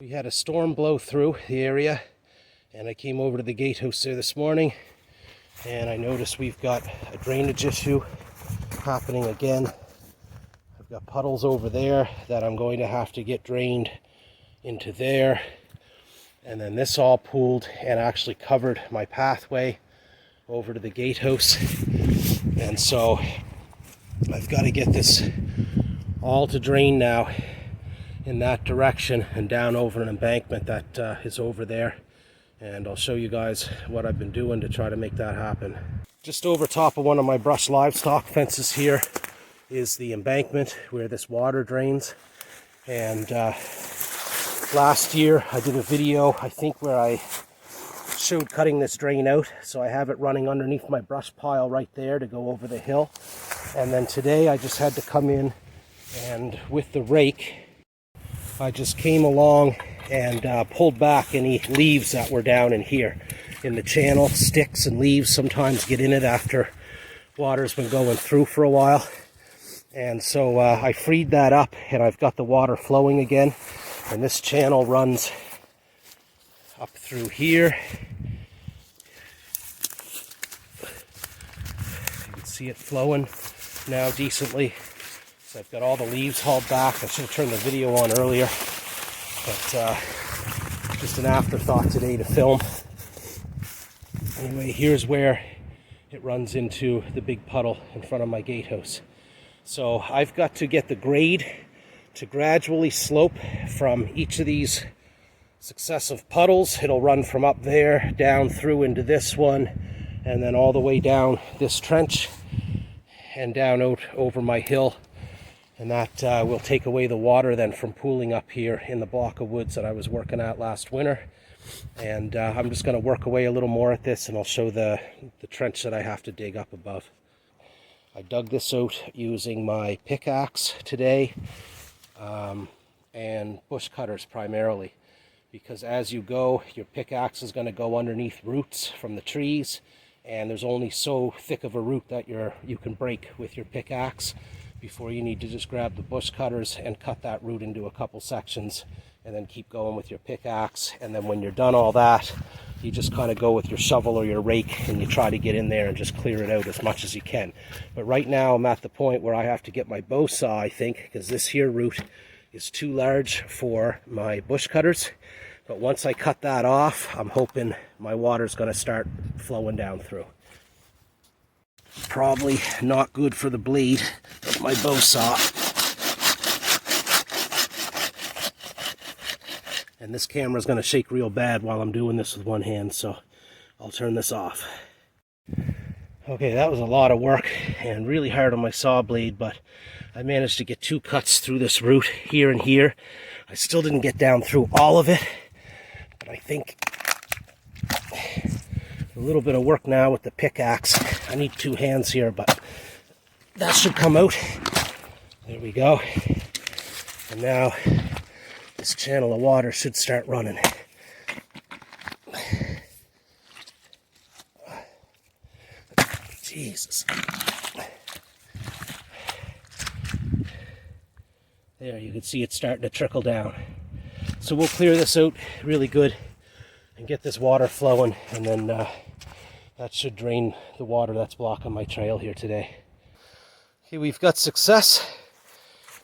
We had a storm blow through the area, and I came over to the gatehouse there this morning, and I noticed we've got a drainage issue happening again. I've got puddles over there that I'm going to have to get drained into there, and then this all pooled and actually covered my pathway over to the gatehouse, and so I've got to get this all to drain now in that direction and down over an embankment that is over there, and I'll show you guys what I've been doing to try to make that happen. Just over top of one of my brush livestock fences here is the embankment where this water drains, and last year I did a video, I think, where I showed cutting this drain out, so I have it running underneath my brush pile right there to go over the hill. And then today I just had to come in, and with the rake I just came along and pulled back any leaves that were down in here in the channel. Sticks and leaves sometimes get in it after water's been going through for a while, and so I freed that up, and I've got the water flowing again, and this channel runs up through here. You can see it flowing now decently. So I've got all the leaves hauled back. I should have turned the video on earlier, but just an afterthought today to film. Anyway, here's where it runs into the big puddle in front of my gatehouse. So I've got to get the grade to gradually slope from each of these successive puddles. It'll run from up there down through into this one, and then all the way down this trench and down out over my hill. And that will take away the water then from pooling up here in the block of woods that I was working at last winter. And I'm just going to work away a little more at this, and I'll show the trench that I have to dig up above. I dug this out using my pickaxe today, and bush cutters primarily, because as you go, your pickaxe is going to go underneath roots from the trees, and there's only so thick of a root that you can break with your pickaxe before you need to just grab the bush cutters and cut that root into a couple sections, and then keep going with your pickaxe. And then when you're done all that, you just kind of go with your shovel or your rake, and you try to get in there and just clear it out as much as you can. But right now I'm at the point where I have to get my bow saw, I think, because this here root is too large for my bush cutters. But once I cut that off, I'm hoping my water's going to start flowing down through. Probably not good for the blade of my bow saw. And this camera's going to shake real bad while I'm doing this with one hand, so I'll turn this off. Okay, that was a lot of work and really hard on my saw blade, but I managed to get 2 cuts through this root here and here. I still didn't get down through all of it, but I think a little bit of work now with the pickaxe. I need 2 hands here, but that should come out. There we go. And now this channel of water should start running. Jesus. There, you can see it starting to trickle down. So we'll clear this out really good and get this water flowing, and then that should drain the water that's blocking my trail here today. Okay, we've got success.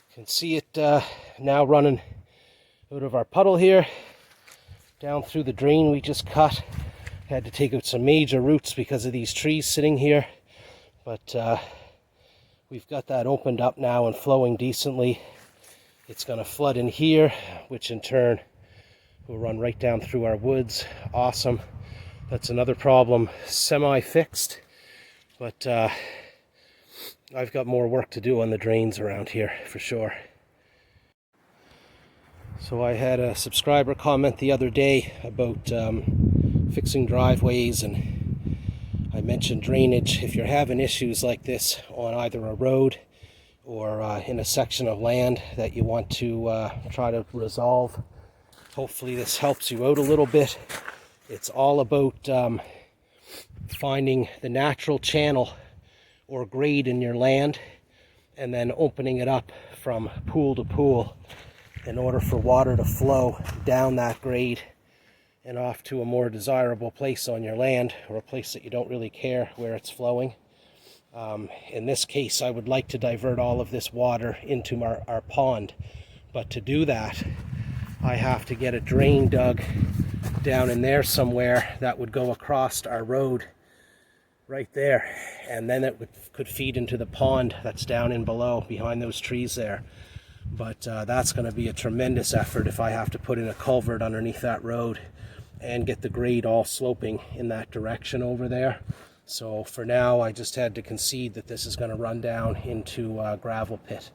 You can see it now running out of our puddle here, down through the drain we just cut. Had to take out some major roots because of these trees sitting here, but we've got that opened up now and flowing decently. It's going to flood in here, which in turn will run right down through our woods. Awesome. That's another problem semi-fixed, but I've got more work to do on the drains around here for sure. So I had a subscriber comment the other day about fixing driveways, and I mentioned drainage. If you're having issues like this on either a road or in a section of land that you want to try to resolve, hopefully this helps you out a little bit. It's all about finding the natural channel or grade in your land, and then opening it up from pool to pool in order for water to flow down that grade and off to a more desirable place on your land, or a place that you don't really care where it's flowing. In this case, I would like to divert all of this water into our pond, but to do that, I have to get a drain dug down in there somewhere that would go across our road right there, and then it could feed into the pond that's down in below behind those trees there. But that's going to be a tremendous effort if I have to put in a culvert underneath that road and get the grade all sloping in that direction over there. So for now, I just had to concede that this is going to run down into a gravel pit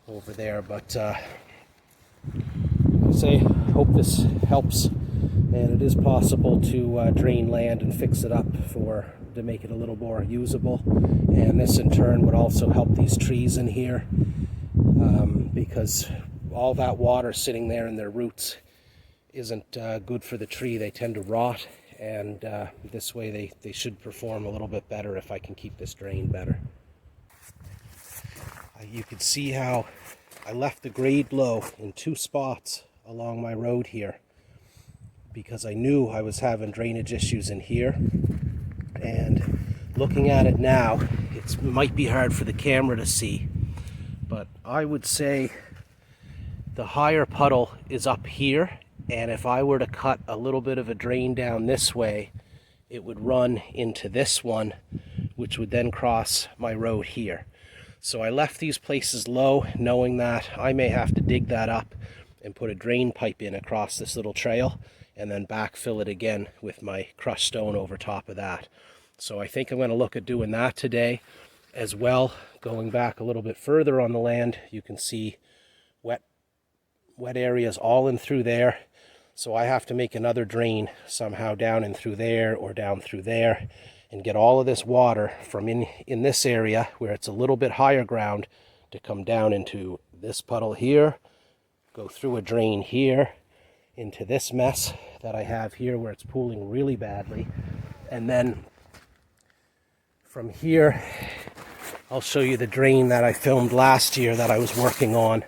over there. But I hope this helps, and it is possible to drain land and fix it up to make it a little more usable. And this in turn would also help these trees in here, because all that water sitting there in their roots isn't good for the tree. They tend to rot, and this way they should perform a little bit better if I can keep this drain better. You can see how I left the grade low in 2 spots along my road here, because I knew I was having drainage issues in here. And looking at it now, it might be hard for the camera to see, but I would say the higher puddle is up here, and if I were to cut a little bit of a drain down this way, it would run into this one, which would then cross my road here. So I left these places low, knowing that I may have to dig that up and put a drain pipe in across this little trail, and then backfill it again with my crushed stone over top of that. So I think I'm going to look at doing that today as well. Going back a little bit further on the land, you can see wet areas all in through there. So I have to make another drain somehow down in through there or down through there, and get all of this water from in this area where it's a little bit higher ground to come down into this puddle here, go through a drain here into this mess that I have here where it's pooling really badly. And then from here, I'll show you the drain that I filmed last year that I was working on.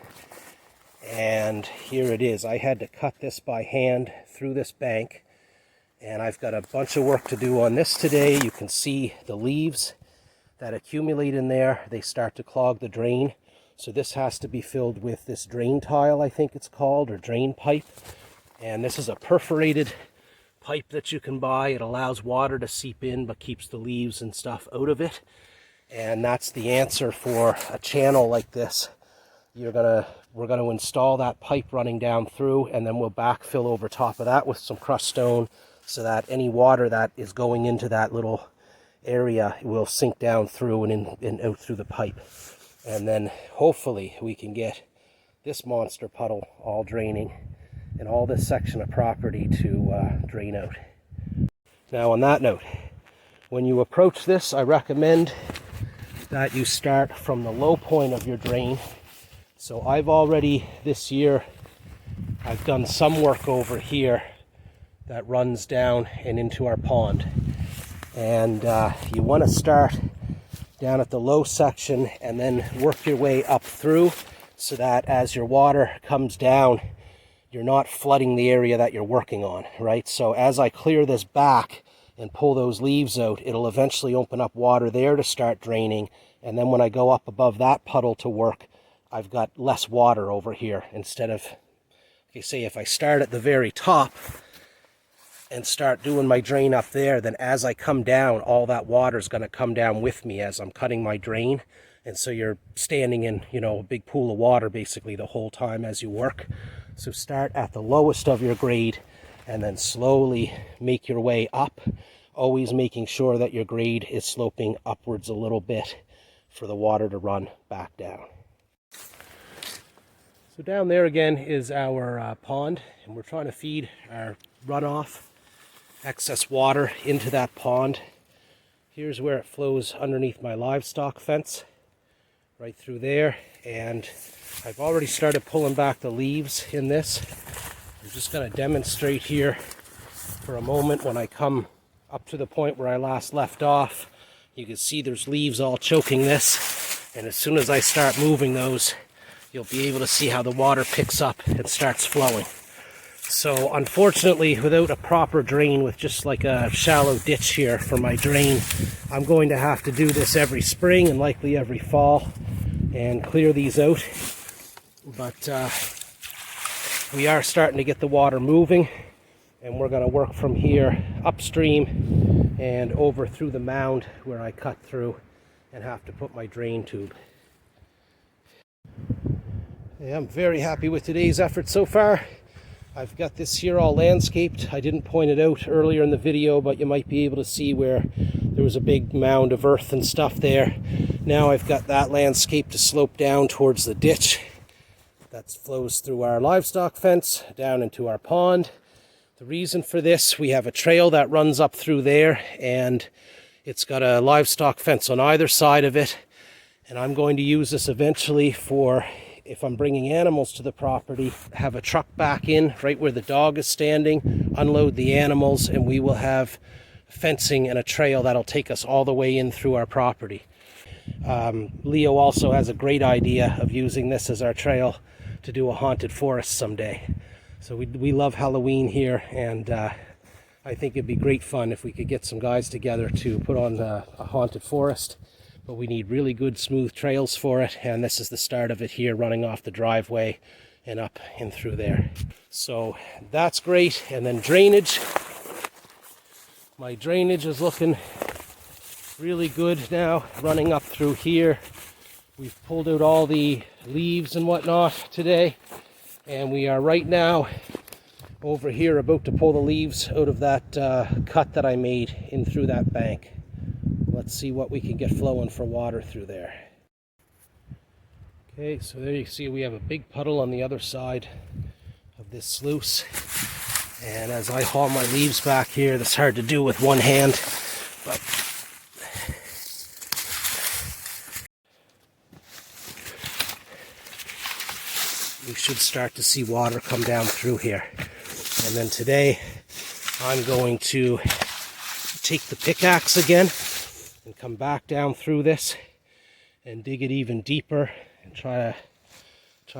And here it is. I had to cut this by hand through this bank, and I've got a bunch of work to do on this today. You can see the leaves that accumulate in there. They start to clog the drain. So this has to be filled with this drain tile, I think it's called, or drain pipe. And this is a perforated pipe that you can buy. It allows water to seep in but keeps the leaves and stuff out of it. And that's the answer for a channel like this. We're going to install that pipe running down through, and then we'll backfill over top of that with some crushed stone, so that any water that is going into that little area will sink down through and out through the pipe. And then hopefully we can get this monster puddle all draining, and all this section of property to drain out. Now on that note, when you approach this, I recommend that you start from the low point of your drain. So I've already this year, I've done some work over here that runs down and into our pond. And you want to start down at the low section and then work your way up through, so that as your water comes down, you're not flooding the area that you're working on, right? So as I clear this back and pull those leaves out, it'll eventually open up water there to start draining. And then when I go up above that puddle to work, I've got less water over here, instead of, okay, say if I start at the very top and start doing my drain up there, then as I come down, all that water is going to come down with me as I'm cutting my drain. And so you're standing in, a big pool of water basically the whole time as you work. So start at the lowest of your grade and then slowly make your way up, always making sure that your grade is sloping upwards a little bit for the water to run back down. So down there again is our pond, and we're trying to feed our runoff, excess water into that pond. Here's where it flows underneath my livestock fence, right through there. And I've already started pulling back the leaves in this. I'm just going to demonstrate here for a moment. When I come up to the point where I last left off, you can see there's leaves all choking this. And as soon as I start moving those, you'll be able to see how the water picks up and starts flowing. So unfortunately, without a proper drain, with just like a shallow ditch here for my drain, I'm going to have to do this every spring and likely every fall and clear these out. But we are starting to get the water moving, and we're going to work from here upstream and over through the mound where I cut through and have to put my drain tube. Yeah, I'm very happy with today's effort so far. I've got this here all landscaped. I didn't point it out earlier in the video, but you might be able to see where there was a big mound of earth and stuff there. Now I've got that landscape to slope down towards the ditch that flows through our livestock fence down into our pond. The reason for this, we have a trail that runs up through there, and it's got a livestock fence on either side of it. And I'm going to use this eventually for, if I'm bringing animals to the property, have a truck back in right where the dog is standing, unload the animals, and we will have fencing and a trail that'll take us all the way in through our property. Leo also has a great idea of using this as our trail to do a haunted forest someday. So we love Halloween here, and I think it'd be great fun if we could get some guys together to put on a haunted forest. But we need really good smooth trails for it, and this is the start of it here, running off the driveway and up in through there. So that's great. And then drainage. My drainage is looking really good now, running up through here. We've pulled out all the leaves and whatnot today, and we are right now over here about to pull the leaves out of that cut that I made in through that bank. Let's see what we can get flowing for water through there. Okay, so there you see we have a big puddle on the other side of this sluice. And as I haul my leaves back here, that's hard to do with one hand, but we should start to see water come down through here. And then today I'm going to take the pickaxe again and come back down through this and dig it even deeper and try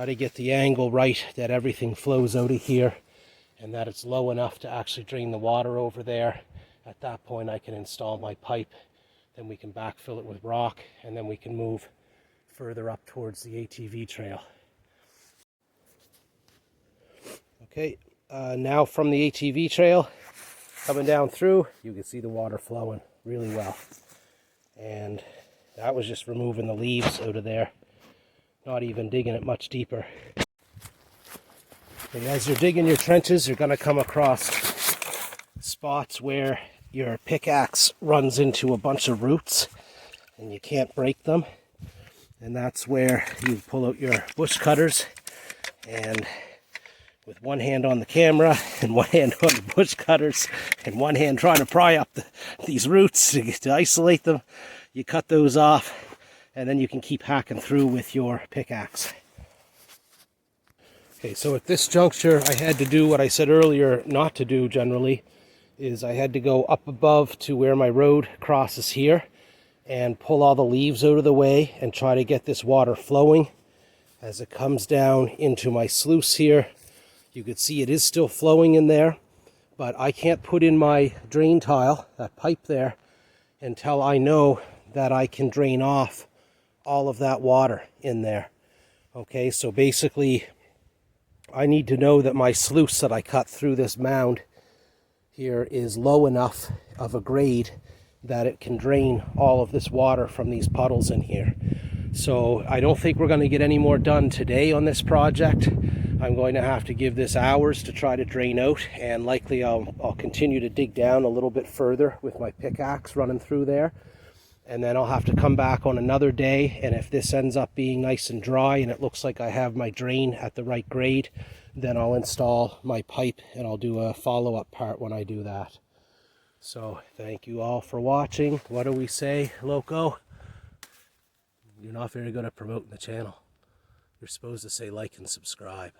to get the angle right, that everything flows out of here and that it's low enough to actually drain the water over there. At that point I can install my pipe, then we can backfill it with rock, and then we can move further up towards the ATV trail. Okay, now from the ATV trail coming down through, you can see the water flowing really well. And that was just removing the leaves out of there, not even digging it much deeper. Okay, as you're digging your trenches, you're going to come across spots where your pickaxe runs into a bunch of roots and you can't break them. And that's where you pull out your bush cutters, and with one hand on the camera and one hand on the bush cutters and one hand trying to pry up these roots to isolate them, you cut those off, and then you can keep hacking through with your pickaxe. Okay, so at this juncture I had to do what I said earlier not to do generally, is I had to go up above to where my road crosses here and pull all the leaves out of the way and try to get this water flowing as it comes down into my sluice here. You can see it is still flowing in there, but I can't put in my drain tile, that pipe there, until I know that I can drain off all of that water in there. Okay, so basically I need to know that my sluice that I cut through this mound here is low enough of a grade that it can drain all of this water from these puddles in here. So I don't think we're going to get any more done today on this project. I'm going to have to give this hours to try to drain out, and likely I'll continue to dig down a little bit further with my pickaxe running through there. And then I'll have to come back on another day, and if this ends up being nice and dry and it looks like I have my drain at the right grade, then I'll install my pipe and I'll do a follow-up part when I do that. So thank you all for watching. What do we say, Loco? You're not very good at promoting the channel. You're supposed to say like and subscribe.